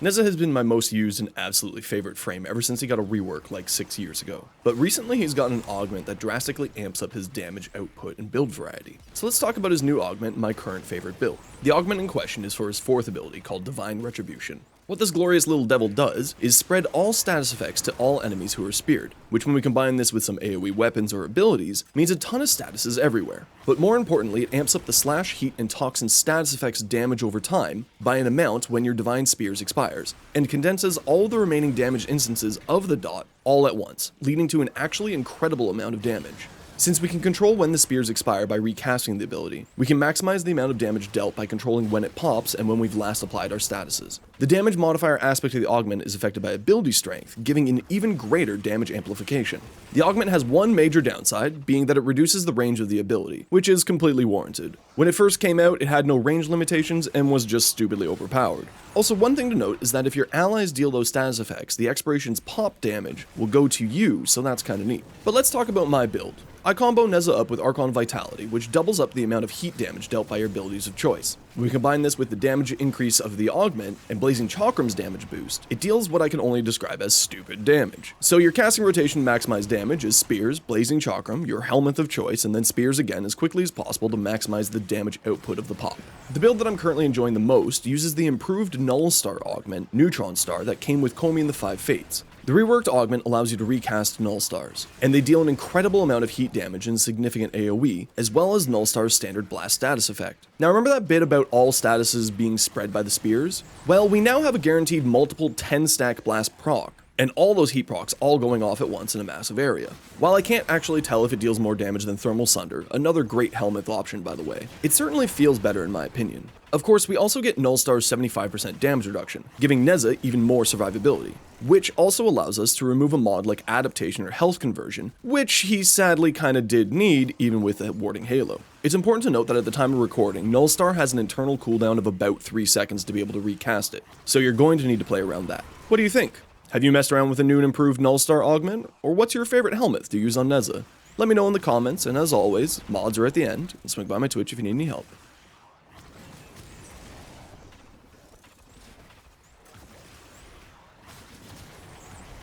Nezha has been my most used and absolutely favorite frame ever since he got a rework like 6 years ago. But recently he's gotten an augment that drastically amps up his damage output and build variety. So let's talk about his new augment and my current favorite build. The augment in question is for his 4th ability called Divine Retribution. What this glorious little devil does is spread all status effects to all enemies who are speared, which when we combine this with some AoE weapons or abilities, means a ton of statuses everywhere. But more importantly, it amps up the slash, heat, and toxin status effects damage over time by an amount when your divine spears expires, and condenses all the remaining damage instances of the dot all at once, leading to an actually incredible amount of damage. Since we can control when the spears expire by recasting the ability, we can maximize the amount of damage dealt by controlling when it pops and when we've last applied our statuses. The damage modifier aspect of the augment is affected by ability strength, giving an even greater damage amplification. The augment has one major downside, being that it reduces the range of the ability, which is completely warranted. When it first came out, it had no range limitations and was just stupidly overpowered. Also, one thing to note is that if your allies deal those status effects, the expiration's pop damage will go to you, so that's kinda neat. But let's talk about my build. I combo Nezha up with Archon Vitality, which doubles up the amount of heat damage dealt by your abilities of choice. When we combine this with the damage increase of the augment and Blazing Chakram's damage boost, it deals what I can only describe as stupid damage. So your casting rotation maximized damage is Spears, Blazing Chakram, your Helminth of choice, and then Spears again as quickly as possible to maximize the damage output of the pop. The build that I'm currently enjoying the most uses the improved Null Star augment, Neutron Star, that came with Komi and the 5 Fates. The reworked augment allows you to recast Null Stars, and they deal an incredible amount of heat damage and significant AoE, as well as Null Star's standard blast status effect. Now remember that bit about all statuses being spread by the spears? Well, we now have a guaranteed multiple 10-stack blast proc, and all those heat procs all going off at once in a massive area. While I can't actually tell if it deals more damage than Thermal Sunder, another great Helminth option by the way, it certainly feels better in my opinion. Of course, we also get Null Star's 75% damage reduction, giving Nezha even more survivability, which also allows us to remove a mod like Adaptation or Health Conversion, which he sadly kinda did need even with a Warding Halo. It's important to note that at the time of recording, Null Star has an internal cooldown of about 3 seconds to be able to recast it, so you're going to need to play around that. What do you think? Have you messed around with a new and improved Null Star augment? Or what's your favorite Helminth to use on Nezha? Let me know in the comments, and as always, mods are at the end, and swing by my Twitch if you need any help.